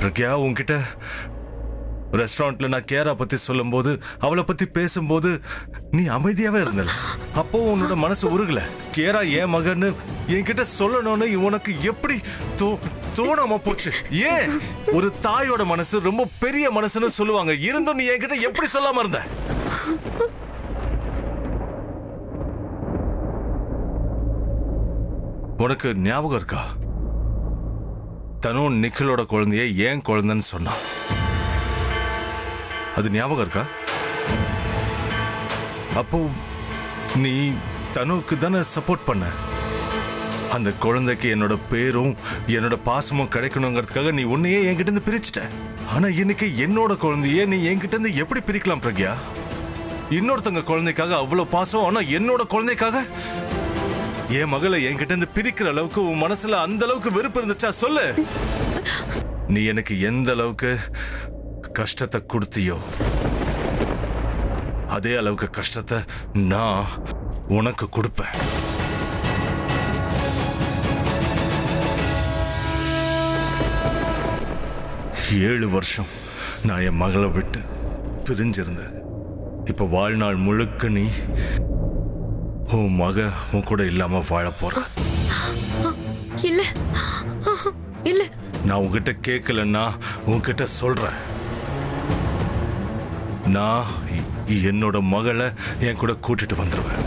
பிரக்யா, உன்கிட்ட ரெஸ்டாரண்ட்ல நான் கேரா பத்தி சொல்லும்போது, அவளை பத்தி பேசும்போது நீ அமைதியாவே இருந்தல. அப்போ உன்னோட மனசு உருகல. கேரா என் மகன்னு என்கிட்ட சொல்லணும்னு உனக்கு எப்படி தோணாம போச்சு? ஏன்? ஒரு தாயோட மனசு ரொம்ப பெரிய மனசுன்னு சொல்லுவாங்க. இருந்தும் நீ என்கிட்ட எப்படி சொல்லாம இருந்த? உனக்கு ஞாபகம் இருக்கா? தனு நிக்கிலோட குழந்தைய ஏன் குழந்தைன்னு சொன்னா. அது ஞாபகம் இருக்கா? அப்போ நீ தனுக்கு தானே சப்போர்ட் பண்ண. அந்த குழந்தைக்கு என்னோட பேரும் என்னோட பாசமும் கிடைக்கணுங்கிறதுக்காக நீ உன்னையே என்கிட்ட இருந்து பிரிச்சுட்ட. ஆனா இன்னைக்கு என்னோட குழந்தைய நீ என்கிட்ட இருந்து எப்படி பிரிக்கலாம் பிரக்யா? இன்னொருத்தங்க குழந்தைக்காக அவ்வளவு பாசம், ஆனா என்னோட குழந்தைக்காக என் மகளை என்கிட்ட இருந்து பிரிக்கிற அளவுக்கு உன் மனசுல அந்த அளவுக்கு வெறுப்பு இருந்துச்சா? சொல்லு. நீ எனக்கு எந்த அளவுக்கு கஷ்டத்தை கொடுத்தியோ அதே அளவுக்கு கஷ்டத்தை நான் உனக்கு கொடுப்பேன். ஏழு வருஷம் நான் என் மகளை விட்டு பிரிஞ்சிருந்தேன். இப்ப வாழ்நாள் முழுக்க நீ உன் மக உன் கூட இல்லாம வாழ போற. இல்ல இல்ல, நான் உன்கிட்ட கேட்கலன்னா உன்கிட்ட சொல்றேன். நான் என்னோட மகளை என் கூட கூட்டிட்டு வந்துருவேன்.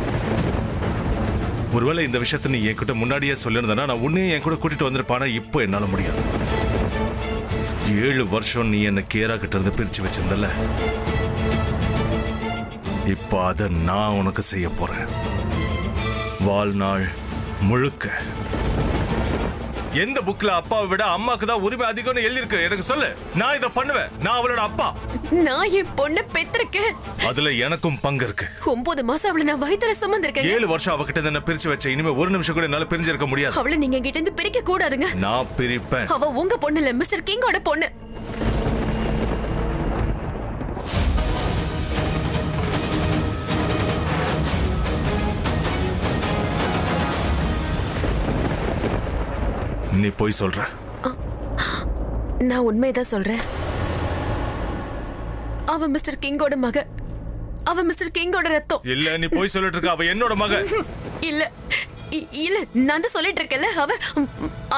ஒருவேளை இந்த விஷயத்த நீ என் கிட்ட முன்னாடியே சொல்லியிருந்தனா நான் உன்னையும் என் கூட கூட்டிட்டு வந்திருப்பானா? இப்போ என்னால முடியாது. 7 வருஷம் நீ என்ன கேரா கிட்ட இருந்து பிரிச்சு வச்சிருந்தல, இப்ப அத நான் உனக்கு செய்ய போறேன். வாழ்நாள் முழுக்க. எந்த புக்ல அப்பாவை விட அம்மாக்கு தான் உரிமை அதிகம்னு எழுதிருக்கு? எனக்கு சொல்லு. நான் இதை பண்ணுவேன். நான் அவளோட அப்பா. நான் என் பொண்ணை பெற்றிருக்கேன். அதுல எனக்கும் பங்கு இருக்கு. 9 மாசம் அவளை நான் வயித்துல சுமந்திருக்கேன். 7 வருஷம் அவகிட்ட என்ன பிரிச்சு வச்ச. இனிமே ஒரு நிமிஷம் கூட என்னால பிரிஞ்சிருக்க முடியாது. அவளை நீங்க கிட்ட இருந்து பிரிக்க கூடாதுங்க. நான் பிரிப்பேன். அவ உங்க பொண்ணு இல்ல, மிஸ்டர் கிங்கோட பொண்ணு. நீ போய் சொல்ற. நான் உண்மைதான் சொல்றேன். அவ மிஸ்டர் கிங்கோட மக. அவ மிஸ்டர் கிங்கோட ரத்தம். இல்ல, நீ போய் சொல்லிட்டு இருக்க. அவ என்னோட மக. இல்ல இல்ல, நான் தான் சொல்லிட்டு இருக்கேன்ல.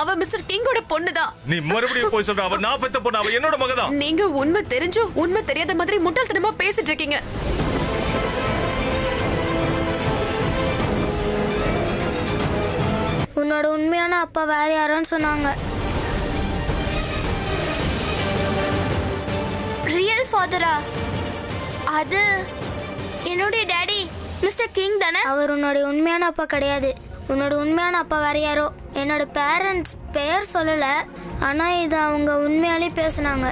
அவ மிஸ்டர் கிங்கோட பொண்ணுதான். நீ மறுபடியும் போய் சொல்ற. அவ நான் பெத்த பொண்ணு. அவ என்னோட மகதான். நீங்க உண்மை தெரிஞ்சும் உண்மை தெரியாத மாதிரி முட்டாள்தனமா பேசிட்டு இருக்கீங்க. உன்னோட உண்மையான அப்பா வேற யாரோன்னு சொன்னாங்க. ரியல் ஃபாதரா? அது என்னுடைய டாடி மிஸ்டர் கிங் தானே? அவர் உன்னோட உண்மையான அப்பா கிடையாது. உன்னோட உண்மையான அப்பா வேற யாரோ. என்னோட பேரண்ட்ஸ் பெயர் சொல்லல, ஆனா இது அவங்க உண்மையாலே பேசினாங்க.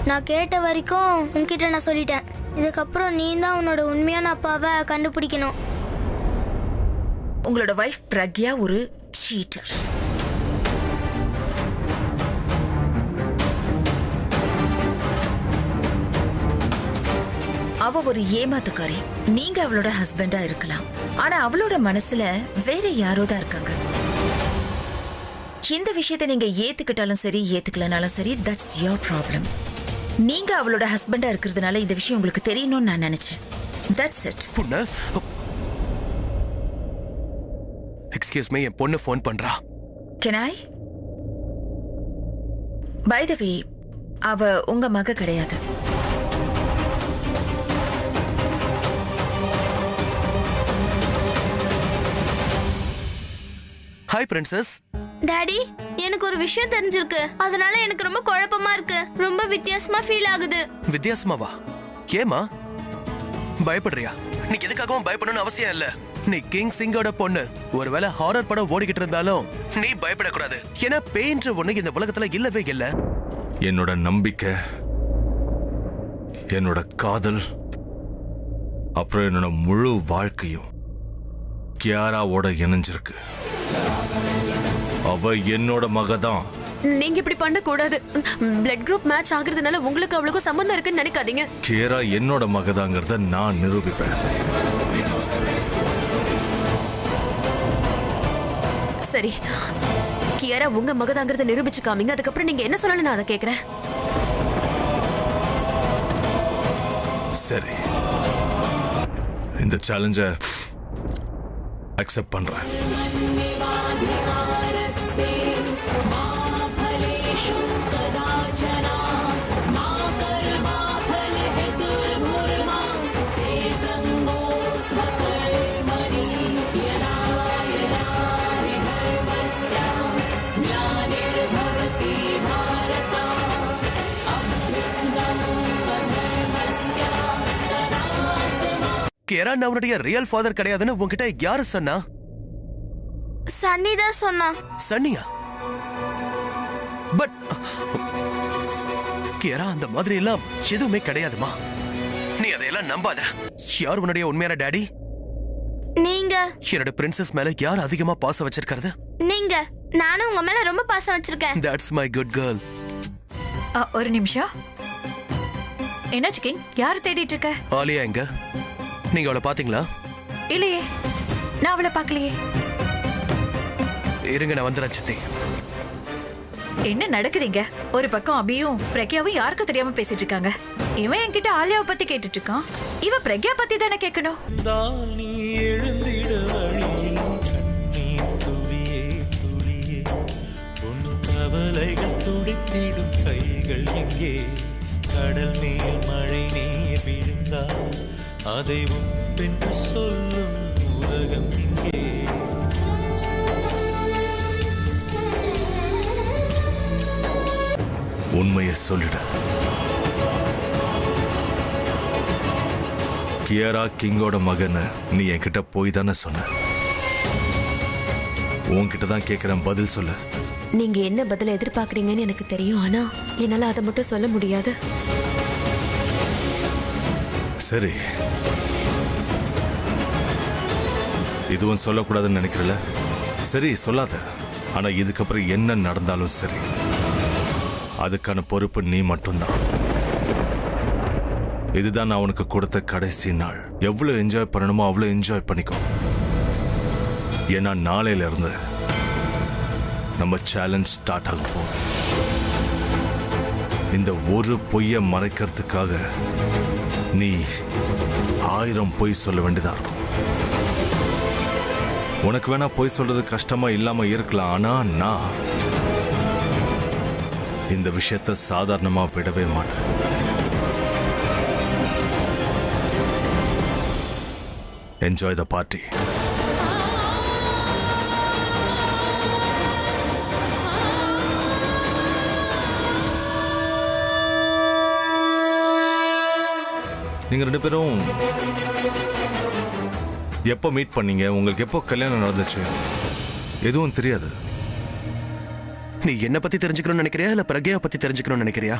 நான் கேட்ட வரைக்கும் உன்கிட்ட நான் சொல்லிட்டேன். இதுக்கப்புறம் நீ தான் உன்னோட உண்மையான அப்பாவை கண்டுபிடிக்கணும். உங்களோட வைஃப் பிரக்யா ஒரு சீட்டர். அவ ஒரு ஏமாத்துக்காரி. நீங்க அவளோட ஹஸ்பண்டா இருக்கலாம், ஆனா அவளோட மனசுல வேற யாரோ தான் இருக்காங்க. இந்த விஷயத்தை நீங்க ஏத்துக்கிட்டாலும் சரி ஏத்துக்கலனாலும் சரி, தட்ஸ் யோர் ப்ராப்ளம். நீங்க அவளோட ஹஸ்பண்டா இருக்கிறதுனால இந்த விஷயம் உங்களுக்கு தெரியணும்னு நான் நினைச்சேன். That's it. எக்ஸ்கியூஸ் மீ, என் பொண்ணு ஃபோன் பண்றா. Can I? By the way, அவ உங்க மக கிடையாது. Hi princess. டாடி, எனக்கு ஒரு விஷயம் தெரிஞ்சிருக்கு. அதனால எனக்கு ரொம்ப குழப்பமா இருக்கு. ரொம்ப வித்தியாசமா ஃபீல் ஆகுது. வித்தியாசமாவா? ஏமா பயப்படுறியா? நீ எதுக்காகவும் பயப்படணும்னு அவசியம் இல்ல. நீ கிங் சிங்கோட பொண்ணு. ஒருவேளை ஹாரர் படம் ஓடிக்கிட்டு இருந்தாலும் நீ பயப்படக்கூடாது. ஏன்னா பேய்ன்ற ஒண்ணு இந்த உலகத்துல இல்லவே இல்ல. என்னோட நம்பிக்கை, என்னோட காதல், அப்புறம் என்னோட முழு வாழ்க்கையும் கியாராவோட இணைஞ்சிருக்கு. அவ என்னோட மகதான். நீங்க இப்படி பண்ண கூடாது. பிளட் குரூப் மேட்ச் ஆகுறதுனால உங்களுக்கு அவளுக்கும் சம்பந்தம் இருக்குன்னு நினைக்காதீங்க. கியாரா என்னோட மகதாங்கிறத நான் நிரூபிப்பேன். சரி, கியாரா உங்க மகதாங்கிறத நிரூபிச்சு காமிங்க, அதுக்கப்புறம் நீங்க என்ன சொல்லணும் நான் அதை கேக்குறேன். சரி, இந்த சேலஞ்ச அக்செப்ட் பண்றேன். கேரா அவனுடைய ரியல் ஃபாதர் கிடையாதுன்னு உன்கிட்ட யாரு சொன்னா? சன்னி தான் சொன்னா. சன்னியா? பட் கேரா அந்த மாதிரி எல்லாம் எதுவுமே கிடையாதுமா. நீ அதையெல்லாம் நம்பாத. யார் உன்னுடைய உண்மையான டாடி? நீங்க. என்னோட பிரின்சஸ் மேல யார் அதிகமா பாசம் வச்சிருக்கிறது? நீங்க. நானும் உங்க மேல ரொம்ப பாசம் வச்சிருக்கேன். That's my good girl. ஒரு நிமிஷம். என்னாச்சு கிங்? யார் தேடிட்டு இருக்க? ஆலியா எங்க? நீங்க அவளை பாத்தீங்களா? இல்லையே, நான் அவளை பார்க்கலையே. இருங்க, நான் வந்துடுறேன் சித்தி. என்ன நடக்குதுங்க? ஒரு பக்கம் அபியும் பிரக்யாவும் யாருக்கும் தெரியாம பேசிட்டு இருக்காங்க. இவன் என்கிட்ட ஆலியாவை பத்தி கேட்டுட்டு இருக்கான். இவ பிரக்யா பத்தி தானே கேட்கணும். நீ எழுந்திட வழியில் கண்ணீர் துளியே துளியே உன் கவலைகள் துடித்திடும் கைகள் எங்கே? கடல் மேல் மழை நீர் விழுந்தால் அதை உப்பென்று சொல்லும் உலகம் இங்கே. உண்மையை சொல்லிட. கியாரா கிங்கோட மகன் நீ என்கிட்ட போய் தானே சொன்ன. உன்கிட்ட தான் கேட்கிறேன், பதில் சொல்லு. நீங்க என்ன பதில எதிர்பார்க்கறீங்கன்னு எனக்கு தெரியும், ஆனா என்னால அதை மட்டும் சொல்ல முடியாது. சரி, இதுவும் சொல்லக்கூடாதுன்னு நினைக்கிறல. சரி, சொல்லாத. ஆனா இதுக்கப்புறம் என்ன நடந்தாலும் சரி, அதுக்கான பொறுப்பு நீ மட்டும்தான். இதுதான் நான் உனக்கு கொடுத்த கடைசி நாள். எவ்வளவு என்ஜாய் பண்ணணுமோ அவ்வளவு என்ஜாய் பண்ணிக்கோ. ஏன்னா நாளையில இருந்து நம்ம சேலஞ்ச் ஸ்டார்ட் ஆக போகுது. இந்த ஒரு பொய்யை மறைக்கிறதுக்காக நீ 1000 பொய் சொல்ல வேண்டியதா இருக்கும். உனக்கு வேணா பொய் சொல்றது கஷ்டமா இல்லாம இருக்கலாம், ஆனா நான் இந்த விஷயத்தை சாதாரணமா விடவே மாட்டேன். Enjoy the party. நீங்க 2 பேரும் எப்போ மீட் பண்ணீங்க? உங்களுக்கு எப்போ கல்யாணம் நடந்துச்சு? எதுவும் தெரியாது. நீ என்ன பத்தி தெரிஞ்சுக்கணும்னு நினைக்கிறியா இல்ல பிரக்யா பத்தி தெரிஞ்சுக்கணும்னு நினைக்கிறியா?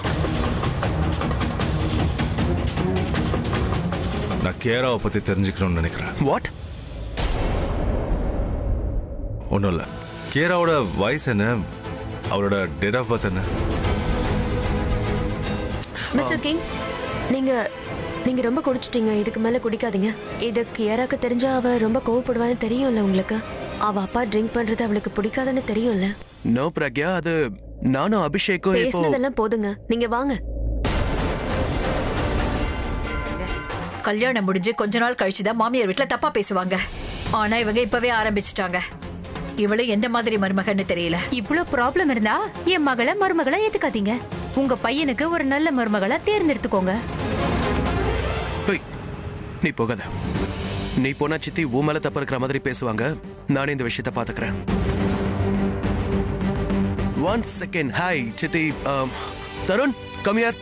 நான் கேராவை பத்தி தெரிஞ்சுக்கணும்னு நினைக்கிறேன். வாட்? ஒன்றும் இல்லை. கேராவோட வயசு என்ன? அவரோட டேட் ஆஃப் பர்த் என்ன? மிஸ்டர் கிங், நீங்க ரொம்ப குடிச்சிட்டீங்க. இதுக்கு மேல குடிக்காதீங்க. இதுக்கு யாராக்கு தெரிஞ்சா அவ ரொம்ப கோவப்படுவான்னு தெரியும்ல உங்களுக்கு. அவ அப்பா ட்ரிங்க் பண்றது அவளுக்கு பிடிக்காதுன்னு தெரியும்ல. நோ பிரக்யா, அது நானும் அபிஷேக்கும் இப்போ பேசினதெல்லாம் போதுங்க, நீங்க வாங்க. கல்யாணம் முடிஞ்சு கொஞ்ச நாள் கழிச்சுதான் மாமியார் வீட்டுல தப்பா பேசுவாங்க. ஆனா இவங்க இப்பவே ஆரம்பிச்சுட்டாங்க. இவளு எந்த மாதிரி மருமகன்னு தெரியல. இவ்ளோ ப்ராப்ளம் இருந்தா என் மருமகளை ஏத்துக்காதீங்க. உங்க பையனுக்கு ஒரு நல்ல மருமகளை தேர்ந்தெடுத்துக்கோங்க. நீ போகாத. நீ போனா சித்தி உன் மேல தப்பு இருக்கிற மாதிரி பேசுவாங்க. நானே இந்த விஷயத்தை பாத்துக்கிறேன். 1 செகண்ட். ஹாய் சித்தி. Tarun, come here.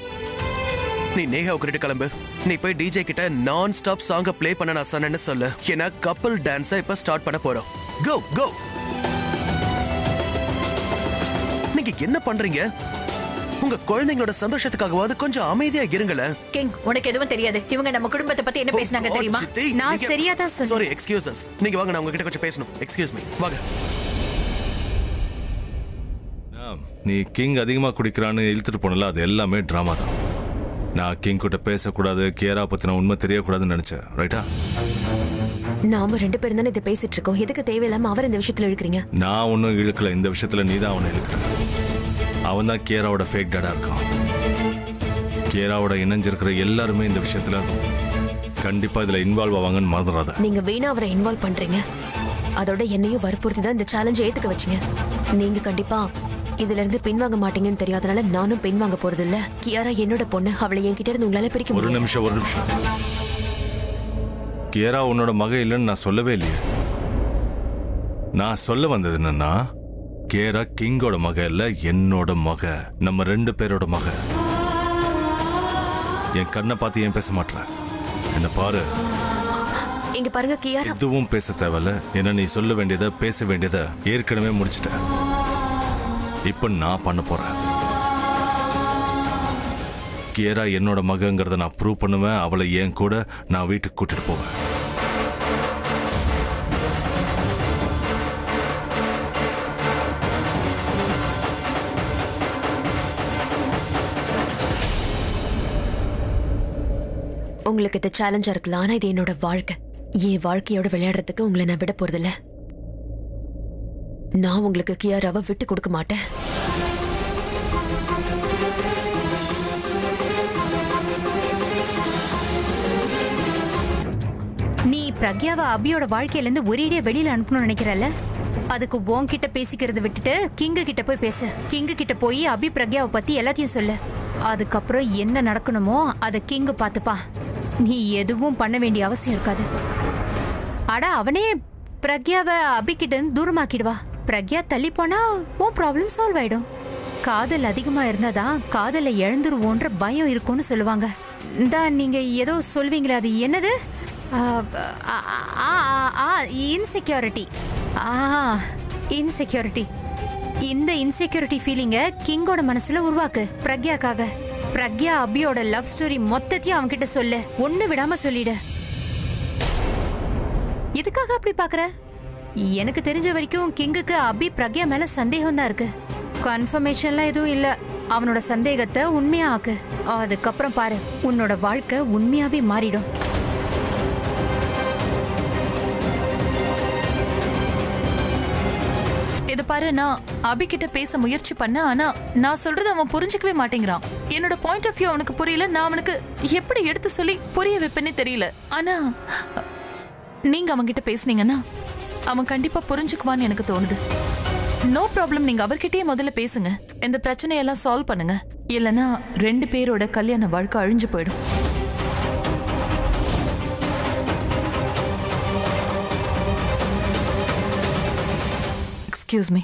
நீ நேஹா கூட்டிட்டு கிளம்பு. நீ போய் டிஜே கிட்ட நான் ஸ்டாப் சாங்க ப்ளே பண்ண நான் சொன்னேன்னு சொல்லு. ஏன்னா கப்பல் டான்ஸை இப்ப ஸ்டார்ட் பண்ண போறோம். கோ கோ. நீங்க என்ன பண்றீங்க? உங்க குழந்தைங்களோட சந்தோஷத்துக்காகவாது கொஞ்சம் அமைதியா இருங்களே. கிங், உனக்கு எதுவும் தெரியாது. இவங்க நம்ம குடும்பத்தை பத்தி என்ன பேசினாங்க தெரியுமா? நான் சரியா தான் சொன்னேன். Sorry, excuse us. நீங்க வாங்க, நான் உங்ககிட்ட கொஞ்சம் பேசணும். எக்ஸ்கியூஸ் மீ, வாங்க. நீ கிங் அதிகமா குடிக்கிறான்னு இழுத்துட்டு போனல, அது எல்லாமே டிராமா தான். நான் கிங் கிட்ட பேசக்கூடாது, கேரா பத்தின உண்மை தெரியக்கூடாதுன்னு நினைச்சேன். ரைட்டா? நாம 2 பேரும் தானே இதை பேசிட்டு இருக்கோம். எதுக்கு தேவையில்லாம அவர் இந்த விஷயத்துல இழுக்கிறீங்க? நான் ஒன்றும் இழுக்கல. இந்த விஷயத்துல நீ தான் அவனை இழுக்கிற. அவன் தான் கேராவோட ஃபேக் டாடா இருக்கான். கேராவோட இணைஞ்சிருக்கிற எல்லாருமே இந்த விஷயத்துல கண்டிப்பா இதுல இன்வால்வ் ஆவாங்கன்னு மறந்துடாத. நீங்க வீணா அவரை இன்வால்வ் பண்றீங்க. அதோட என்னையும் வற்புறுத்தி தான் இந்த சேலஞ்சை ஏத்துக்க வச்சீங்க. நீங்க கண்டிப்பா இதுல இருந்து பின்வாங்க மாட்டீங்கன்னு தெரியும். அதனால நானும் பின்வாங்க போறது இல்ல. கியாரா என்னோட பொண்ணு. அவளை என்கிட்ட இருந்து உங்களால பிரிக்க ஒரு முடியாது. நிமிஷம். கேரா உன்னோட மக இல்லைன்னு நான் சொல்லவே இல்லையே. நான் சொல்ல வந்தது என்னன்னா, கேரா கிங்கோட மக இல்ல, என்னோட மக. நம்ம 2 பேரோட மக. என் கண்ணை பார்த்து ஏன் பேச மாட்டேன்? என்ன பாரு. இங்க பாருங்க கியாரா. எதுவும் பேச தேவையில்ல. ஏன்னா நீ சொல்ல வேண்டியதை பேச வேண்டியதை ஏற்கனவே முடிச்சிட்ட. இப்ப நான் பண்ண போறேன். கேரா என்னோட மகங்கிறத நான் ப்ரூவ் பண்ணுவேன். அவளை என் கூட நான் வீட்டுக்கு கூட்டிட்டு போவேன். உங்களுக்கு இது சேலஞ்சா இருக்கலாம். ஆனா இது என்னோட வாழ்க்கை. என் வாழ்க்கையோட விளையாடுறதுக்கு உங்களை நான் விட போறதில்ல. நான் உங்களுக்கு கியாராவை விட்டு கொடுக்க மாட்டேன். நீ பிரக்யாவை அபியோட வாழ்க்கையில இருந்து ஒரேடியா வெளியில அனுப்பணும்னு நினைக்கிறல்ல? அதுக்கு உன்கிட்ட பேசிக்கிறத விட்டுட்டு கிங்கு கிட்ட போய் பேசு. கிங்கு கிட்ட போய் அபி பிரக்யாவை பத்தி எல்லாத்தையும் சொல்லு. அதுக்கப்புறம் என்ன நடக்கணுமோ அதை கிங்கு பாத்துப்பா. நீ எதுவும் பண்ண வேண்டிய அவசியம் இருக்காது. அட அவனே பிரக்யாவை அபி கிட்ட இருந்து தூரமாக்கிடுவா. பிரக்யா தள்ளி போனா உன் ப்ராப்ளம் சால்வ் ஆயிடும். காதல் அதிகமா இருந்தாதான் காதலை இழந்துருவோன்ற பயம் இருக்கும்னு சொல்லுவாங்க. நீங்க ஏதோ சொல்வீங்களே, அது என்னது? இன்செக்யூரிட்டி. இன்செக்யூரிட்டி. இந்த இன்செக்யூரிட்டி ஃபீலிங்க கிங்கோட மனசுல உருவாக்கு பிரக்யாக்காக. பிரக்யா அபியோட லவ் ஸ்டோரி மொத்தத்தையும் அவன்கிட்ட சொல்லு. ஒண்ணு விடாம சொல்லிடு. எதுக்காக அப்படி பாக்குற? எனக்கு தெரிஞ்ச வரைக்கும் கிங்குக்கு அபி பிரக்யா மேல சந்தேகம் தான் இருக்கு. கன்ஃபர்மேஷன்லாம் எதுவும் இல்ல. அவனோட சந்தேகத்தை உண்மையா ஆக்கு. அதுக்கப்புறம் பாரு, உன்னோட வாழ்க்கை உண்மையாவே மாறிடும். இது பாரு, நான் அபி கிட்ட பேச முயற்சி பண்ண. ஆனா நான் சொல்றது அவன் புரிஞ்சுக்கவே மாட்டேங்கிறான். என்னோட பாயிண்ட் ஆஃப் வியூ அவனுக்கு புரியல. நான் அவனுக்கு எப்படி எடுத்து சொல்லி புரிய வைப்பேன்னு தெரியல. ஆனா நீங்க அவன்கிட்ட பேசுனீங்கன்னா அவன் கண்டிப்பா புரிஞ்சுக்குவான்னு எனக்கு தோணுது. No problem. நீங்க அவர்கிட்டயே முதல்ல பேசுங்க. இந்த பிரச்சனையெல்லாம் சால்வ் பண்ணுங்க. இல்லைன்னா 2 பேரோட கல்யாண வாழ்க்கை அழிஞ்சு போயிடும். Excuse me.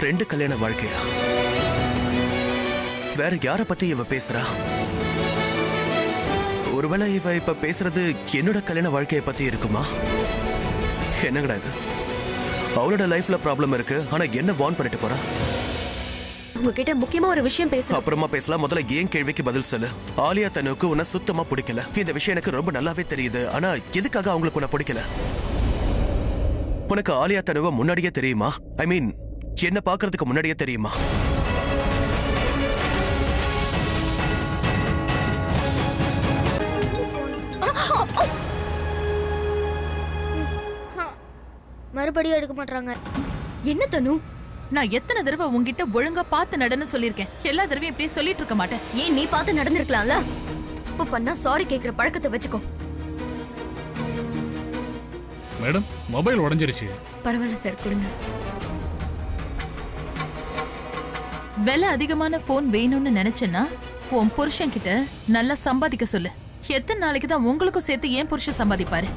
ரெண்டு கல்யாண வாழ்க்கையா? வேற யார பத்தி இவ பேசுறா? ஒருவேளை இவ இப்ப பேசுறது என்னோட கல்யாண வாழ்க்கையை பத்தி இருக்குமா? என்னங்கடா இது? அவளோட லைஃப்ல ப்ராப்ளம் இருக்கு, ஆனா என்ன வார்ன் பண்ணிட்டு போறா? உங்ககிட்ட முக்கியமா ஒரு விஷயம் பேச. அப்புறமா பேசலாம். முதல்ல ஏன் கேள்விக்கு பதில் சொல்லு. ஆலியா தனுக்கு உன்னை சுத்தமா பிடிக்கல. இந்த விஷயம் எனக்கு ரொம்ப நல்லாவே தெரியுது. ஆனா எதுக்காக அவங்களுக்கு உன்னை பிடிக்கல? உனக்கு ஆலியா தனுவை முன்னாடியே தெரியுமா? ஐ மீன், என்ன பாக்குறதுக்கு முன்னாடியே தெரியுமா? மறுபடியும் எடுக்க மாட்டாங்க. என்ன தனு, நான் எத்தனை தடவை உங்ககிட்ட ஒழுங்கா பார்த்து நடன்னு சொல்லிருக்கேன். எல்லா தடவையும் இப்படியே சொல்லிட்டு இருக்க மாட்டேன். ஏன் நீ பார்த்து நடந்திருக்கலாம்ல? இப்ப பண்ணா சாரி கேக்குற பழக்கத்தை வச்சுக்கோ. மேடம், மொபைல் உடைஞ்சிருச்சு. பரவாயில்ல சார், கொடுங்க. விலை அதிகமான போன் வேணும்னு நினைச்சேன்னா உன் புருஷன் கிட்ட நல்லா சம்பாதிக்க சொல்லு. எத்தனை நாளைக்கு தான் உங்களுக்கும் சேர்த்து ஏன் புருஷன் சம்பாதிப்பாரு?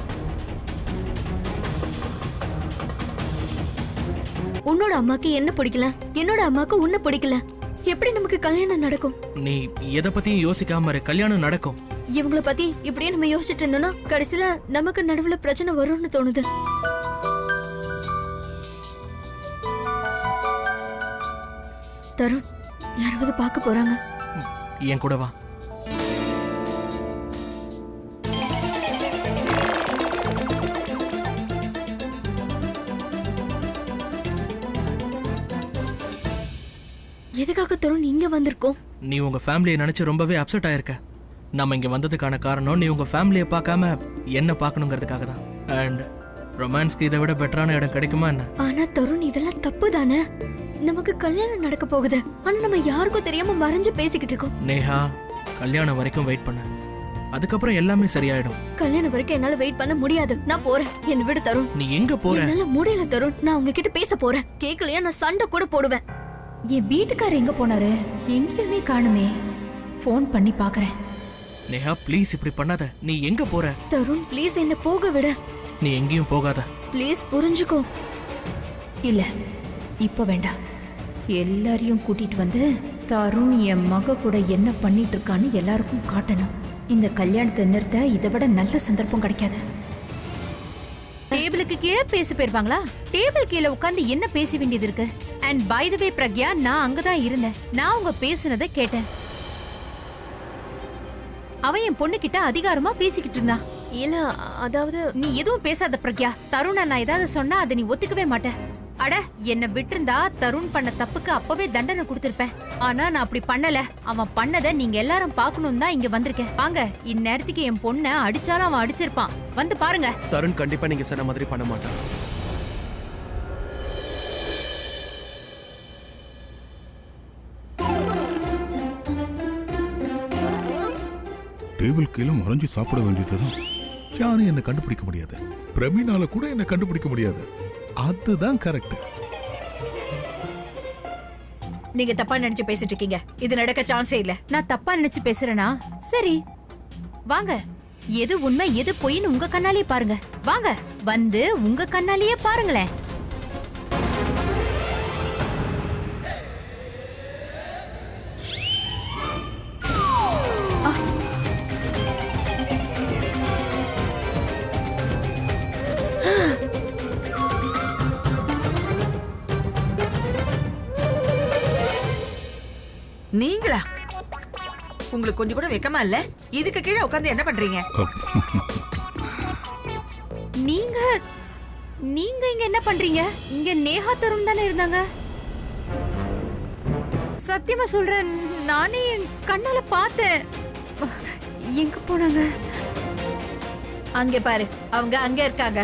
உன்னோட அம்மாக்கு என்ன பிடிக்கல, என்னோட அம்மாக்கு உன்னை பிடிக்கல. எப்படி நமக்கு கல்யாணம் நடக்கும்? நீ எதை பத்தியும் யோசிக்காம இரு, கல்யாணம் நடக்கும். இவங்கள பத்தி இப்படியே நம்ம யோசிச்சுட்டு இருந்தோம்னா கடைசியில நமக்கு நடுவுல பிரச்சனை வரும்னு தோணுது. தருண், யாராவது பார்க்க போறாங்க. என் கூட வா. எதுக்காக தருண் இங்க வந்திருக்கோம்? நீ உங்க ஃபேமிலியை நினைச்சு ரொம்பவே அப்செட் ஆயிருக்க. நம்ம இங்க வந்ததுக்கான காரணம் நீ உங்க ஃபேமிலியை பார்க்காம என்ன பார்க்கணுங்கிறதுக்காக தான். அண்ட் ரொமான்ஸ்க்கு இதை விட பெட்டரான இடம் கிடைக்குமா என்ன? ஆனா தருண், இதெல்லாம் தப்பு தானே? நமக்கு கல்யாணம் நடக்க போகுது, ஆனா நம்ம யாருக்கும் தெரியாம மறைஞ்சு பேசிக்கிட்டு இருக்கோம். நேஹா, கல்யாணம் வரைக்கும் வெயிட் பண்ண, அதுக்கப்புறம் எல்லாமே சரியாயிடும். கல்யாணம் வரைக்கும் என்னால வெயிட் பண்ண முடியாது. நான் போறேன், என்ன விடு தருண். நீ எங்க போற? என்னால முடியல தருண், நான் உங்ககிட்ட பேச போறேன். கேக்கலையா நான் சண்டை கூட போடுவேன். என் வீட்டுக்காரர் எங்க போனாரு? எங்கேயுமே காணுமே. ஃபோன் பண்ணி பாக்குறேன். நேஹா ப்ளீஸ் இப்படி பண்ணாத. நீ எங்க போற? தருண் ப்ளீஸ் என்ன போக விடு. நீ எங்கேயும் போகாத. ப்ளீஸ் புரிஞ்சுக்கோ. இல்ல, இப்ப வேண்டாம். எல்லாரையும் கூட்டிட்டு வந்து தருண் என் மக கூட என்ன பண்ணிட்டு இருக்கான்னு எல்லாருக்கும் காட்டணும். இந்த கல்யாணத்தை நிறுத்த இதை விட நல்ல சந்தர்ப்பம் கிடைக்காது. டேபிளுக்கு கீழே பேச போயிருப்பாங்களா? டேபிள் கீழே உட்கார்ந்து என்ன பேச வேண்டியது இருக்கு? அண்ட் பை தி வே பிரக்யா, நான் அங்கதான் இருந்தேன். நான் உங்க பேசுனதை கேட்டேன். அவன் என் பொண்ணு கிட்ட அதிகாரமா பேசிக்கிட்டு இருந்தான். இல்ல, அதாவது நீ எதுவும் பேசாத பிரக்யா. தருண நான் ஏதாவது சொன்னா அதை நீ ஒத்துக்கவே மாட்டேன். அட, என்ன விட்டுருந்தா தருண் பண்ண தப்புக்கு அப்பவே தண்டனை கொடுத்திருப்பேன். ஆனா நான் அப்படி பண்ணல. அவன் பண்ணதை நீங்க எல்லாரும் பாக்கணும் தான் இங்க வந்திருக்கேன். வாங்க, இந்நேரத்துக்கு என் பொண்ண அடிச்சாலும் அவன் அடிச்சிருப்பான். வந்து பாருங்க. தருண் கண்டிப்பா நீங்க சொன்ன மாதிரி பண்ண மாட்டான். டேபிள் கீழே மறைஞ்சு சாப்பிட வேண்டியதுதான். யாரும் என்ன கண்டுபிடிக்க முடியாது. பிரமினால கூட என்ன கண்டுபிடிக்க முடியாது. அதுதான் கரெக்ட். நீங்க தப்பா நினைச்சு பேசிட்டு இருக்கீங்க. இது நடக்க சான்ஸே இல்ல. நான் தப்பா நினைச்சு பேசுறேனா? சரி, வாங்க. எது உண்மை எது பொய்ன்னு உங்க கண்ணாலேயே பாருங்க. வாங்க, வந்து உங்க கண்ணாலேயே பாருங்களேன். நீங்களா? உங்களுக்கு கொஞ்சம் கூட வெக்கமா இல்ல? இதுக்கு கீழே உட்கார்ந்து என்ன பண்றீங்க? நீங்க நீங்க இங்க என்ன பண்றீங்க? இங்க நேஹா தருண் தானே இருந்தாங்க. சத்தியமா சொல்றேன், நானே என் கண்ணால பார்த்தேன். எங்க போனாங்க? அங்க பாரு, அவங்க அங்க இருக்காங்க.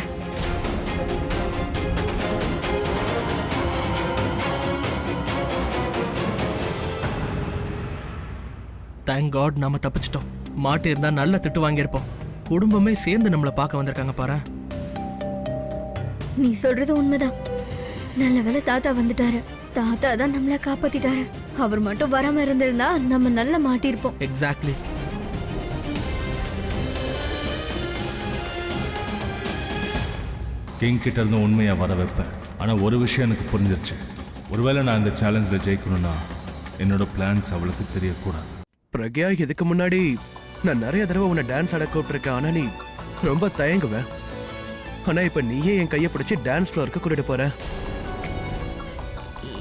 தேங்க் காட் நாம தப்பிச்சிட்டோம். மாட்டி இருந்தா நல்ல திட்டு வாங்கியிருப்போம். குடும்பமே சேர்ந்து நம்மள பார்க்க வந்திருக்காங்க பாரு. நீ சொல்றது உண்மைதான். நல்ல வேளை தாத்தா வந்துட்டாரு. தாத்தா தான் நம்மள காப்பாத்திட்டாரு. அவர் மட்டும் வராம இருந்திருந்தா நம்ம நல்ல மாட்டிருப்போம். எக்ஸாக்ட்லி. கிங் கிட்ட இருந்து உண்மையா வர வைப்பேன். ஆனா ஒரு விஷயம் எனக்கு புரிஞ்சிருச்சு. ஒருவேளை நான் இந்த சேலஞ்சில் ஜெயிக்கணும்னா என்னோட பிளான்ஸ் அவளுக்கு தெரியக்கூடாது. பிரக்யா, இதுக்கு முன்னாடி நான் நிறைய தடவை உன்னை டான்ஸ் ஆட கூப்பிட்டுருக்கேன். ஆனா நீ ரொம்ப தயங்குவேன். ஆனா இப்ப நீயே என் கையை பிடிச்சி டான்ஸ் ஃப்ளோருக்கு கூட்டிட்டு போற.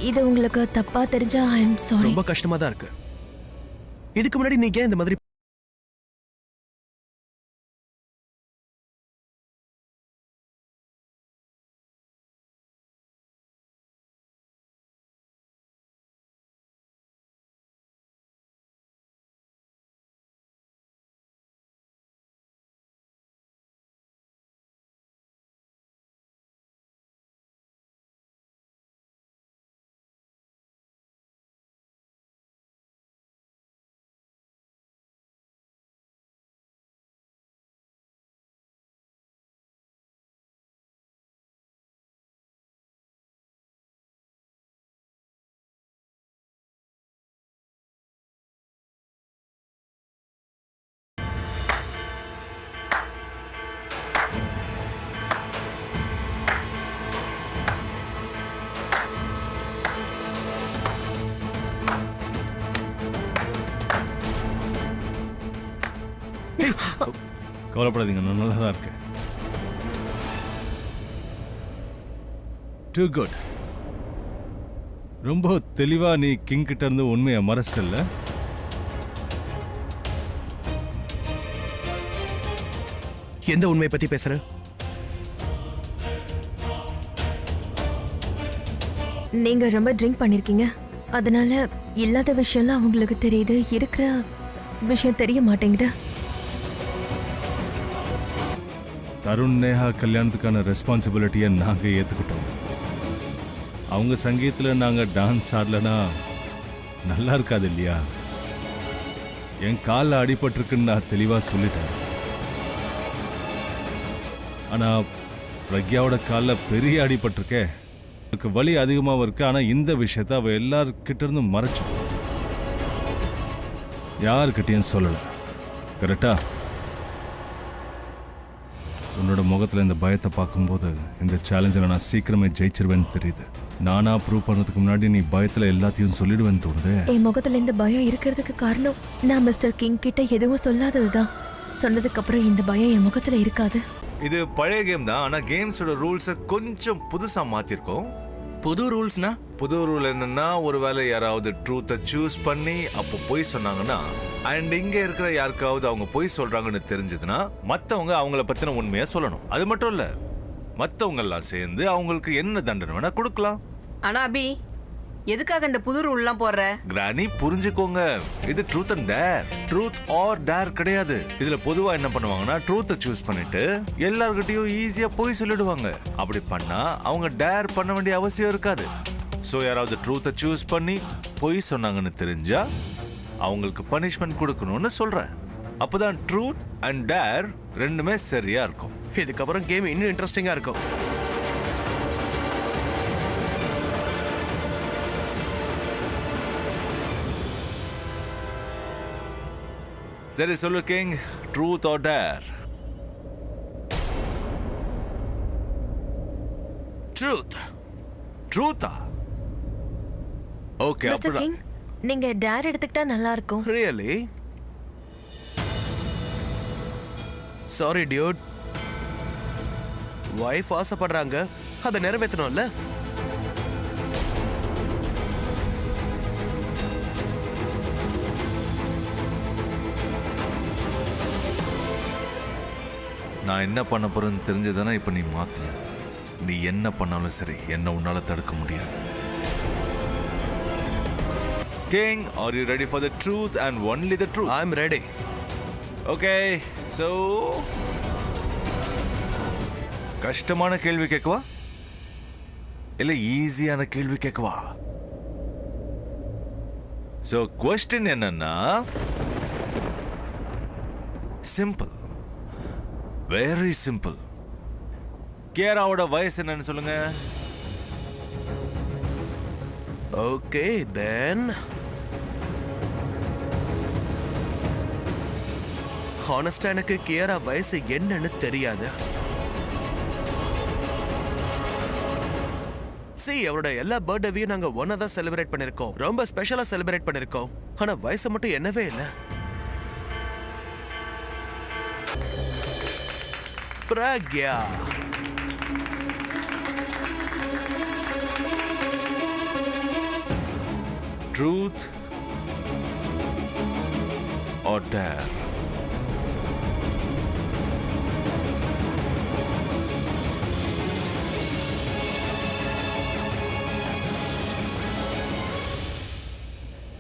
இது உங்களுக்கு தப்பா தெரிஞ்சா ஐ அம் சாரி. ரொம்ப கஷ்டமா தான் இருக்கு. இதுக்கு முன்னாடி நீ ஏன் இந்த மாதிரி கவலைப்படாதீங்க, நான் நல்லா தான் இருக்கேன். Too good. ரொம்ப தெளிவா நீ கிங் கிட்ட இருந்து உண்மையை மறைச்சிட்டல்ல? எந்த உண்மையை பத்தி பேசுற? நீங்க ரொம்ப ட்ரிங்க் பண்ணிருக்கீங்க. அதனால இல்லாத விஷயம்லாம் அவங்களுக்கு தெரியுது, இருக்கிற விஷயம் தெரிய மாட்டேங்குது. தருண் நேஹா கல்யாணத்துக்கான ரெஸ்பான்சிபிலிட்டியை நாங்கள் ஏற்றுக்கிட்டோம். அவங்க சங்கீத்தில் நாங்கள் டான்ஸ் ஆடலனா நல்லா இருக்காது இல்லையா? என் காலில் அடிபட்டிருக்குன்னு நான் தெளிவாக சொல்லிட்டேன். ஆனால் பிரக்யாவோட காலில் பெரிய அடிபட்டிருக்கே, அதுக்கு வலி அதிகமாக இருக்கு. ஆனால் இந்த விஷயத்தை அவள் எல்லார்கிட்ட இருந்து மறைச்சோம், யாருக்கிட்டையும் சொல்லலை. கரெக்டா? உன்னோட முகத்தில் இந்த பயத்தை பார்க்கும்போது இந்த சேலஞ்சில் நான் சீக்கிரமே ஜெயிச்சிருவேன்னு தெரியுது. நானா ப்ரூவ் பண்ணதுக்கு முன்னாடி நீ பயத்தில் எல்லாத்தையும் சொல்லிடுவேன்னு தோணுது. என் முகத்தில் இந்த பயம் இருக்கிறதுக்கு காரணம் நான் மிஸ்டர் கிங் கிட்ட எதுவும் சொல்லாததுதான். சொன்னதுக்கு அப்புறம் இந்த பயம் என் முகத்தில் இருக்காது. இது பழைய கேம் தான், ஆனால் கேம்ஸோட ரூல்ஸை கொஞ்சம் புதுசாக மாற்றிருக்கோம். புது ரூல்ஸ்னா? புது ரூல் என்னன்னா, ஒருவேளை யாராவது ட்ரூத்தை சூஸ் பண்ணி அப்போ பொய் சொன்னாங்கன்னா, அண்ட் இங்க இருக்கிற யாருக்காவது அவங்க பொய் சொல்றாங்கன்னு தெரிஞ்சதுன்னா மற்றவங்க அவங்கள பத்தின உண்மையை சொல்லணும். அது மட்டும் இல்ல, மற்றவங்க எல்லாம் சேர்ந்து அவங்களுக்கு என்ன தண்டனை வேணா கொடுக்கலாம். ஆனா அபி, எதுக்காக இந்த புது ரூல் எல்லாம் போடுற? கிரானி புரிஞ்சுக்கோங்க, இது truth and dare. Truth or dare கிடையாது. இதுல பொதுவா என்ன பண்ணுவாங்கன்னா, ட்ரூத்தை சூஸ் பண்ணிட்டு எல்லார்கிட்டயும் ஈஸியா போய் சொல்லிடுவாங்க. அப்படி பண்ணா அவங்க டேர் பண்ண வேண்டிய அவசியம் இருக்காது. ஸோ யாராவது ட்ரூத்தை சூஸ் பண்ணி பொய் சொன்னாங்கன்னு தெரிஞ்சா அவங்களுக்கு பனிஷ்மெண்ட் கொடுக்கணும்னு சொல்றேன். அப்பதான் ட்ரூத் அண்ட் டேர் ரெண்டுமே சரியா இருக்கும். இதுக்கப்புறம் கேம் இன்னும் இன்ட்ரெஸ்டிங்கா இருக்கும். சரி சொல்லு king, truth or dare? Truth. ட்ரூத்தா? ஓகே, மிஸ்டர் அப்படி கிங், நீங்க டேர் எடுத்துக்கிட்டா நல்லா இருக்கும். ரியலி? சாரி டியூட், வைஃப் ஆசைப்படுறாங்க, அதை நிறைவேற்றணும்ல. நான் என்ன பண்ண போறேன்னு தெரிஞ்சதானே இப்ப நீ மாத்தின. நீ என்ன பண்ணாலும் சரி, என்ன உன்னால தடுக்க முடியாது. King, are you ready for the truth and only the truth? I'm ready. Okay, so கஷ்டமான கேள்வி கேட்கவா இல்ல ஈஸியான கேள்வி கேட்கவா? So question என்னன்னா, சிம்பிள், வெரி சிம்பிள். கேராவோட வயசு என்னன்னு சொல்லுங்க. ஓகே தென், ஹானஸ்டா எனக்கு கியரா வயசு என்னன்னு தெரியாது. அவரோட எல்லா பர்த்டேவையும் நாங்க ஒன்னா தான் செலிப்ரேட் பண்ணிருக்கோம், ரொம்ப ஸ்பெஷலா செலிப்ரேட் பண்ணிருக்கோம். ஆனா வயசு மட்டும் என்னவே இல்லை. Pragya, truth or dare?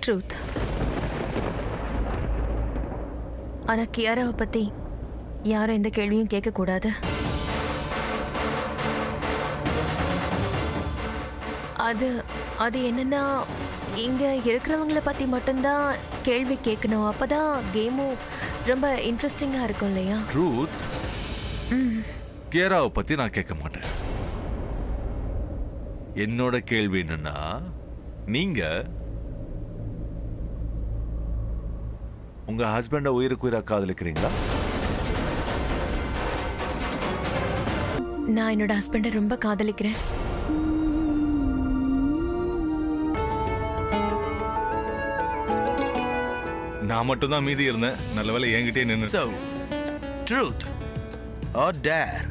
Truth. ஆனா கியாராவை பத்தி யாரும் எந்த கேள்வியும் கேட்க கூடாது. அது அது என்னன்னா, இங்க இருக்கிறவங்கள பத்தி மட்டும்தான் கேள்வி கேட்கணும். அப்பதான் கேமும் ரொம்ப இன்ட்ரெஸ்டிங்கா இருக்கும் இல்லையா? ட்ரூத், கேராவை பத்தி நான் கேட்க மாட்டேன். என்னோட கேள்வி என்னன்னா, நீங்க உங்க ஹஸ்பண்ட உயிருக்கு உயிரா காதலிக்கிறீங்களா? நான் என்னோட ஹஸ்பண்டை ரொம்ப காதலிக்கிறேன். நான் மட்டும் தான் மீதி இருந்தேன். நல்ல வேளை என்கிட்டே நின்னு. So, truth or dare?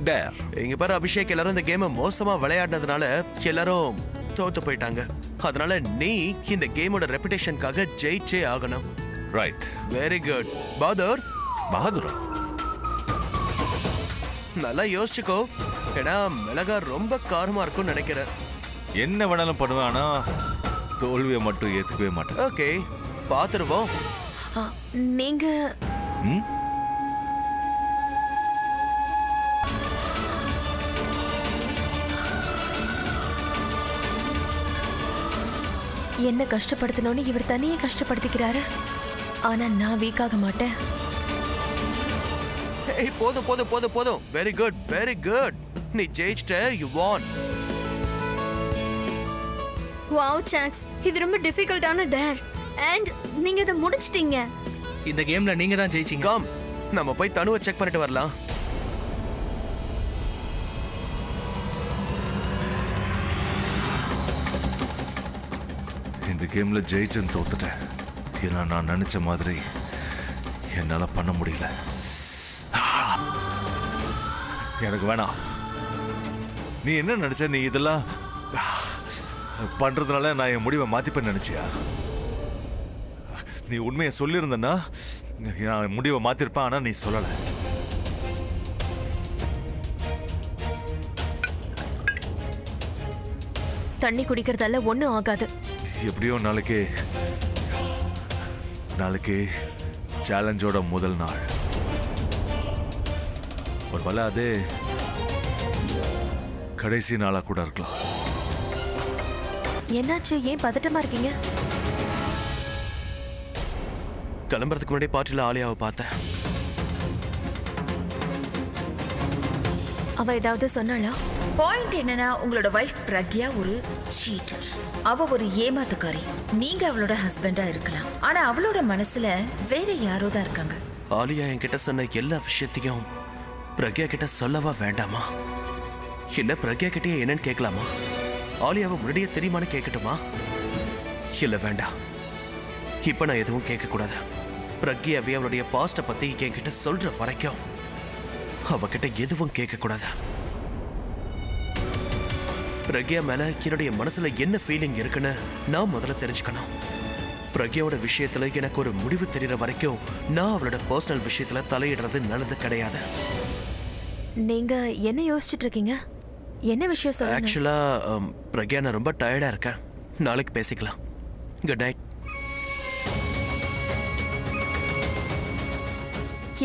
Dare. இங்க பாரு அபிஷேக், எல்லாரும் இந்த கேமை மோசமா விளையாடினதுனால எல்லாரும் தோத்து போயிட்டாங்க. அதனால நீ இந்த கேமோட ரெப்புடேஷனுக்காக ஜெயிச்சே ஆகணும். ரைட். Very good. பஹாதுர். பஹாதுரா? நல்லா யோசிச்சுக்கோ. ஏன்னா மிளகா ரொம்ப காரமா இருக்கும்னு நினைக்கிறேன். என்ன வேணாலும் பண்ணுவேன், ஆனா தோல்வியை மட்டும் ஏத்துக்கவே மாட்டேன். ஓகே, பாத்துருவோம். நீங்க என்ன கஷ்டப்படுத்தணும்னு இவர் தனியே கஷ்டப்படுத்திக்கிறாரு. ஆனா நான் வீக் ஆக மாட்டேன். ஏய், போதும் போதும் போதும் போதும். Very good, very good. நீ ஜெயிச்சிட்ட. You won. வாவ் சாக்ஸ், இது ரொம்ப டிஃபிகல்ட்டான டேர் அண்ட் நீங்க இத முடிச்சிட்டீங்க. இந்த கேம்ல நீங்க தான் ஜெயிச்சீங்க. கம், நம்ம போய் தனுவை செக் பண்ணிட்டு வரலாம். இந்த கேம்ல ஜெயிச்சேன்னு தோத்துட்டேன். ஏன்னா நான் நினைச்ச மாதிரி என்னால பண்ண முடியல. எனக்கு வேணாம். நீ என்ன நினைச்ச? நீ இதெல்லாம் பண்றதுனால நான் என் முடிவை மாத்திப்பேன்னு நினைச்சியா? நீ உண்மையை சொல்லியிருந்தன்னா நான் முடிவை மாத்திருப்பேன். ஆனா நீ சொல்லல. தண்ணி குடிக்கிறதால ஒண்ணும் ஆகாது. எப்படியோ நாளைக்கு சேலஞ்சோட முதல் நாள். ஒருவேளை அது கடைசி நாளா கூட இருக்கலாம். என்னாச்சு? ஏன் பதட்டமா இருக்கீங்க? கிளம்புறதுக்கு முன்னாடி பார்ட்டில ஆலியாவை பார்த்தேன். அவ ஏதாவது சொன்னாளா? பாயிண்ட் என்னன்னா, உங்களோட வைஃப் பிரக்யா ஒரு சீட்டர். அவ ஒரு ஏமாத்துக்காரி. நீங்க அவளோட ஹஸ்பண்டா இருக்கலாம், ஆனா அவளோட மனசுல வேற யாரோ தான் இருக்காங்க. ஆலியா என்கிட்ட சொன்ன எல்லா விஷயத்தையும் பிரக்யா கிட்ட சொல்லவா வேண்டாமா? இல்ல பிரக்யா கிட்டே என்னன்னு கேட்கலாமா? ஆலியாவை முன்னாடியே தெரியுமான்னு கேட்கட்டுமா? இல்ல வேண்டாம். இப்ப நான் எதுவும் கேட்க கூடாது. பிரக்யாவே அவளுடைய பாஸ்ட பத்தி என்கிட்ட சொல்ற வரைக்கும் அவகிட்ட எதுவும் கேட்க கூடாது. பிரக்யா மேல என்னுடைய மனசுல என்ன ஃபீலிங் இருக்குன்னு நான் முதல்ல தெரிஞ்சுக்கணும். பிரக்யாவோட விஷயத்துல எனக்கு ஒரு முடிவு தெரியற வரைக்கும் நான் அவளோட பர்சனல் விஷயத்துல தலையிடுறது நல்லது கிடையாது. நீங்க என்ன யோசிச்சுட்டு இருக்கீங்க? என்ன விஷயம் சொல்லுங்க. ஆக்சுவலா பிரக்யா, நான் ரொம்ப டயர்டா இருக்கேன். நாளைக்கு பேசிக்கலாம். Good night.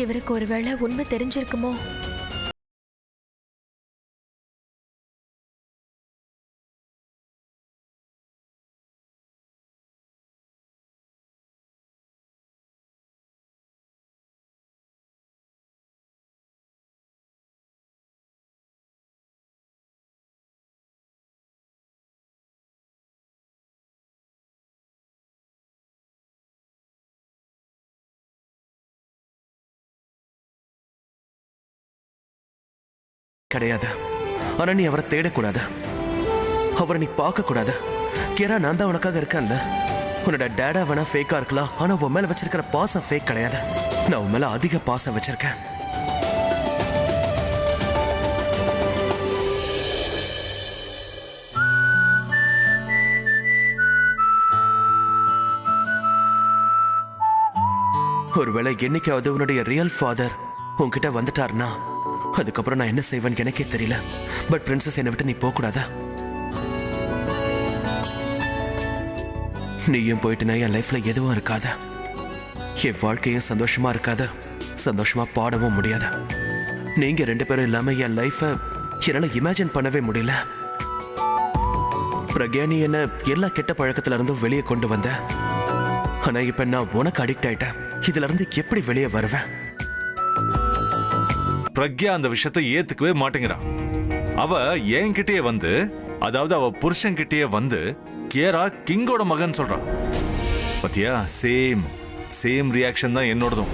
இவருக்கு ஒருவேளை உண்மை தெரிஞ்சிருக்குமோ? கிடையாது. ஆனா நீ அவரை தேடக்கூடாது, அவரை நீ பார்க்க கூடாது. கேரா, நான் தான் உனக்காக இருக்கேன்ல. உன்னோட டேடா வேணா ஃபேக்கா இருக்கலாம், ஆனா உன் மேல வச்சிருக்கிற பாசம் ஃபேக் கிடையாது. நான் உன் மேல அதிக பாசம் வச்சிருக்கேன். ஒருவேளை என்னைக்காவது உன்னுடைய ரியல் ஃபாதர் உன்கிட்ட வந்துட்டாருன்னா அதுக்கப்புறம் நான் என்ன செய்வேன்னு எனக்கே தெரியல. பட் பிரின்சஸ், என்னை விட்டு நீ போக கூடாதா? நீயும் போயிட்டுனா என் லைஃப்ல எதுவும் இருக்காத. என் வாழ்க்கையும் சந்தோஷமா இருக்காத. சந்தோஷமா பாடவும் முடியாது. நீங்க ரெண்டு பேரும் இல்லாம என் லைஃப என்னால இமேஜின் பண்ணவே முடியல. பிரக்யா, நீ என்ன எல்லா கெட்ட பழக்கத்துல இருந்தும் வெளியே கொண்டு வந்த. ஆனா இப்ப நான் உனக்கு அடிக்ட் ஆயிட்டேன். இதுல இருந்து எப்படி வெளியே வருவேன்? பிரக்யா அந்த விஷயத்தை ஏத்துக்கவே மாட்டேங்கிறான். அவ என்கிட்டயே வந்து, அதாவது அவ புருஷன் கிட்டயே வந்து கேரா கிங்கோட மகன் சொல்றான். பாத்தியா? சேம் ரியாக்ஷன் தான் என்னோடதும்.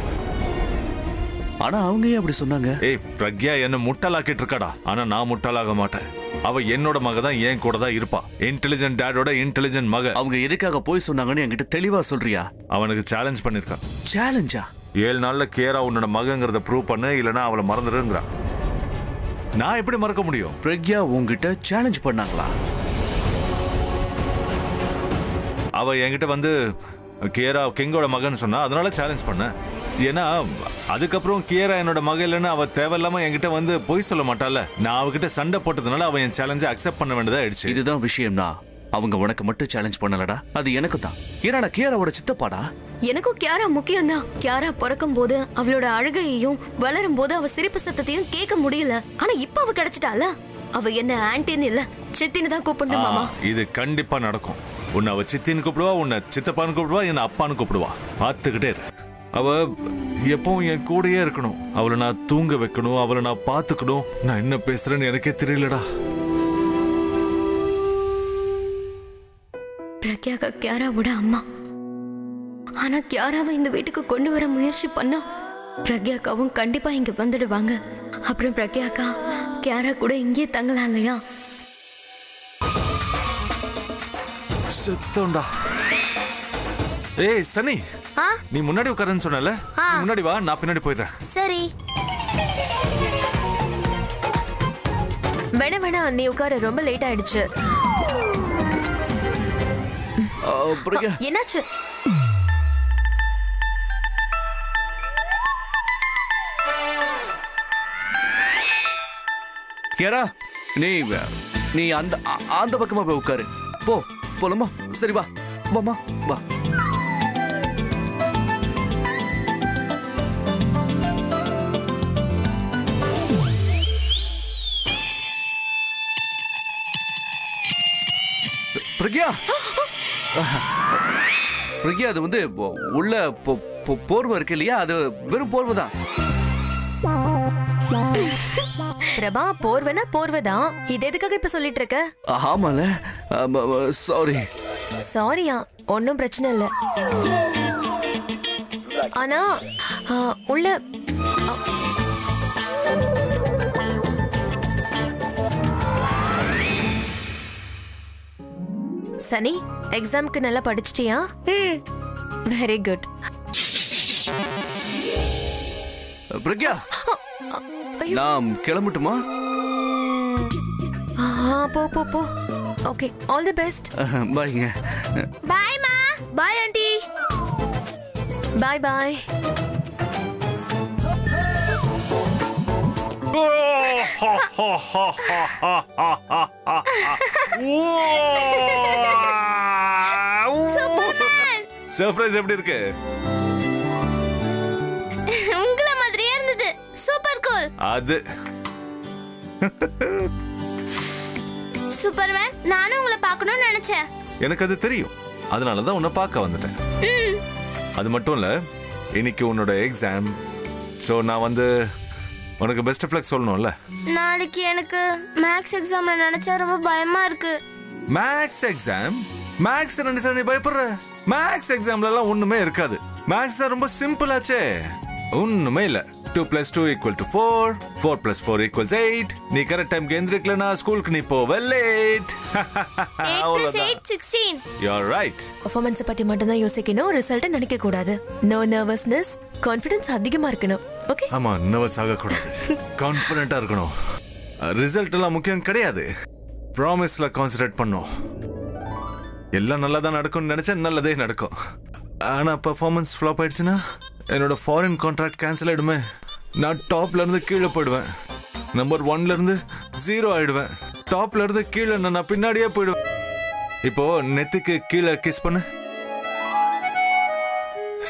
ஆனா அவங்க ஏன் அப்படி சொன்னாங்க? ஏய், பிரக்யா என்ன முட்டாளாக்கிட்டு இருக்காடா. ஆனா நான் முட்டாளாக மாட்டேன். அவ என்னோட மக தான், என் கூட தான் இருப்பா. இன்டெலிஜென்ட் டேடோட இன்டெலிஜென்ட் மக. அவங்க எதுக்காக போய் சொன்னாங்கன்னு என்கிட்ட தெளிவா சொல்றியா? அவனுக்கு சேலஞ்ச் பண்ணிருக்கான். சேலஞ்சா? 7 நாள்ல கேரா உன்னோட மகங்கிறத ப்ரூவ் பண்ணு, இல்லனா அவளை மறந்துடுங்கிறான். நான் எப்படி மறக்க முடியும்? பிரக்யா உங்ககிட்ட சேலஞ்ச் பண்ணாங்களா? அவ என்கிட்ட வந்து கேரா கிங்கோட மகன் சொன்னா, அதனால சேலஞ்ச் பண்ண. ஏன்னா அதுக்கப்புறம் கியரா என்னோட மக இல்லைன்னு அவ தேவையில்லாம என்கிட்ட வந்து பொய் சொல்ல மாட்டால. நான் அவகிட்ட சண்டை போட்டதுனால அவன் என் சேலஞ்சை அக்செப்ட் பண்ண வேண்டியதா ஆயிடுச்சு. இதுதான் விஷயம்னா அவங்க உனக்கு மட்டும் சேலஞ்ச் பண்ணலடா, அது எனக்கு தான். ஏன்னா நான் கியாராவோட சித்தப்பாடா. எனக்கும் கியாரா முக்கியம் தான். கியாரா பிறக்கும் போது அவளோட அழுகையையும் வளரும் போது அவ சிரிப்பு சத்தத்தையும் கேட்க முடியல. ஆனா இப்ப அவ கிடைச்சிட்டால. அவ என்ன ஆன்டின்னு இல்ல சித்தின்னு தான் கூப்பிடணும் மாமா. இது கண்டிப்பா நடக்கும். உன்னை அவ சித்தின்னு கூப்பிடுவா, உன்னை சித்தப்பான்னு கூப்பிடுவா, என்ன அப்பான்னு கூப்பிடுவா. பார்த்துக்கிட்டே இரு. அவ எப்பவும் என் கூடயே இருக்கணும். அவளை நான் தூங்க வைக்கணும், அவளை நான் பாத்துக்கணும். நான் என்ன பேசுறேன்னு எனக்கே தெரியலடா. பிரக்யாக்கா கியாராவோட அம்மா. ஆனா கியாராவை இந்த வீட்டுக்கு கொண்டு வர முயற்சி பண்ணா பிரக்யாக்காவும் கண்டிப்பா இங்க வந்துடுவாங்க. அப்புறம் பிரக்யாக்கா கியாரா கூட இங்கே தங்கலாம் இல்லையா? செத்தோண்டா. ஏய் சனி, நீ முன்னாடி உட்காருன்னு சொன்னல, முன்னாடி வா, நான் பின்னாடி போயிடுறேன். சரி. வேணா நீ உட்காரு, ரொம்ப லேட் ஆயிடுச்சு. என்னாச்சு? கியாரா, நீ அந்த பக்கமா போய் உட்காரு. போலாமா? சரி வா, வாமா வா. பிரக்யா, பிரக்யா, அது வந்து உள்ள போர்வை இருக்கு இல்லையா, அது வெறும் போர்வை தான். பிரபா, போர்வைனா போர்வைதான். இது எதுக்காக இப்ப சொல்லிட்டு இருக்க? ஆமால, சாரி. சாரியா? ஒன்னும் பிரச்சனை இல்ல. ஆனா உள்ள சனி, எக்ஸாம்க்கு நல்லா படிச்சிட்டியா? Very good. பிரக்யா, நான் கிளம்பட்டுமா? போ போ போ. Okay, all the best. பாய்ங்க. பாய் மா. Bye aunty. பாய் பாய். சர்ப்ரைஸ் எப்படி இருக்கு? உங்கள மாதிரியே இருந்தது. Super cool. அது சூப்பர்மேன், நானும் உங்களை பார்க்கணும்னு நினைச்சேன். எனக்கு அது தெரியும். அதனால தான் உன்னை பார்க்க வந்துட்டேன். அது மட்டும் இல்ல, இன்னைக்கு உன்னோட எக்ஸாம். சோ நான் வந்து உனக்கு பெஸ்ட் ஆஃப் லக் சொல்லணும்ல. நாளைக்கு எனக்கு மேக்ஸ் எக்ஸாம்ல நினைச்சா ரொம்ப பயமா இருக்கு. Maths exam? மேக்ஸ் நினைச்சா நீ பயப்படுற? மேக்ஸ் எக்ஸாம்ல எல்லாம் ஒண்ணுமே இருக்காது. மேக்ஸ் தான் ரொம்ப சிம்பிள் ஆச்சே. ஒண்ணுமே இல்ல. 2 + 2 = 4, 4 + 4 = 8. நீ கரெக்ட் டைம் எந்திரிக்கலனா ஸ்கூலுக்கு நீ போவே late. 8 + 8 16. You are right. Performance பத்தி மட்டும் தான் யோசிக்கணும், ரிசல்ட் நினைக்க கூடாது. நோ நர்வஸ்னஸ், கான்ஃபிடன்ஸ் அதிகமா இருக்கணும். ஓகே? ஆமா, நர்வஸ் ஆக கூடாது. கான்ஃபிடென்ட்டா இருக்கணும். ரிசல்ட் எல்லாம் முக்கியம் கிடையாது. ப்ராமிஸ்ல கான்சென்ட்ரேட் பண்ணணும். எல்லாம் நல்லா தான் நடக்கும்னு நினைச்சா நல்லதே நடக்கும். ஆனா பெர்ஃபார்மன்ஸ் ஃப்ளாப் ஆயிடுச்சுன்னா என்னோட ஃபாரின் கான்ட்ராக்ட் கேன்சல் ஆயிடுமே. நான் டாப்ல இருந்து கீழே போயிடுவேன். நம்பர் 1ல இருந்து 0 ஆயிடுவேன். டாப்ல இருந்து கீழே நான் பின்னாடியே போயிடுவேன். இப்போ நெத்திக்கு கீழே கிஸ் பண்ணு.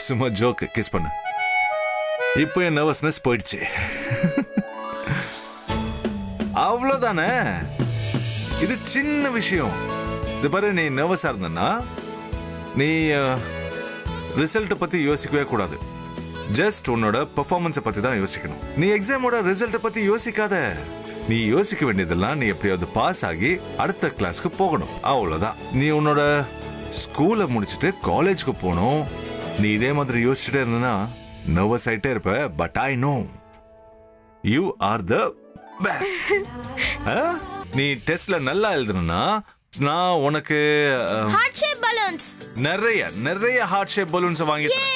சும்மா ஜோக்கு, கிஸ் பண்ணு. இப்போ என் நர்வஸ்னஸ் போயிடுச்சு. அவ்வளவுதானே. இது சின்ன விஷயம். இது பாரு, நீ நர்வஸா இருந்தனா நீ ரிசல்ட் பத்தி யோசிக்கவே கூடாது. ஜஸ்ட் உன்னோட பெர்ஃபார்மன்ஸை பத்தி தான் யோசிக்கணும். நீ எக்ஸாமோட ரிசல்ட்டை பத்தி யோசிக்காத. நீ யோசிக்க வேண்டியதெல்லாம் நீ எப்படியாவது பாஸ் ஆகி அடுத்த கிளாஸ்க்கு போகணும். அவ்வளவுதான். நீ உன்னோட ஸ்கூலை முடிச்சுட்டு காலேஜ்க்கு போகணும். நீ இதே மாதிரி யோசிச்சுட்டே இருந்தனா நர்வஸ் ஆயிட்டே இருப்ப. But I know you are the best. நீ டெஸ்ட்ல நல்லா எழுதுனா நான் உனக்கு ஹார்ட் ஷேப் பலூன்ஸ், நிறைய ஹார்ட் ஷேப் பலூன்ஸ் வாங்கி தரேன்.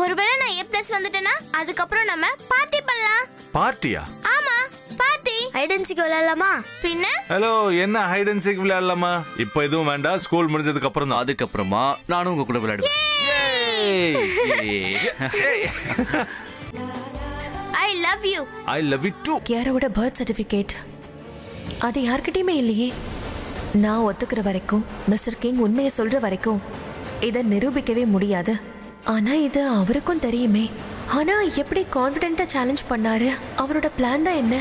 ஒருவேளை நான் A+ வந்துட்டேனா அதுக்கு அப்புறம் நம்ம பார்ட்டி பண்ணலாம். பார்ட்டியா? ஆமா, பார்ட்டி. ஹைட் அண்ட் சீக் விளையாடலாமா? பின்ன ஹலோ, என்ன ஹைட் அண்ட் சீக் விளையாடலாமா? இப்போ எதுவும் வேண்டாம். ஸ்கூல் முடிஞ்சதுக்கு அப்புறம் தான். அதுக்கப்புறமா நானும் உங்க கூட விளையாடுவேன். I love you. I love you too. கியாராவோட பர்த் சர்டிஃபிகேட் அது யார்கிட்டயுமே இல்லையே. நான் ஒத்துக்கிற வரைக்கும், மிஸ்டர் கிங் உண்மையை சொல்ற வரைக்கும் இதை நிரூபிக்கவே முடியாது. ஆனா இது அவருக்கும் தெரியுமே. ஆனா எப்படி கான்ஃபிடென்ட்டா சேலஞ்ச் பண்ணாரு? அவரோட பிளான் தான் என்ன?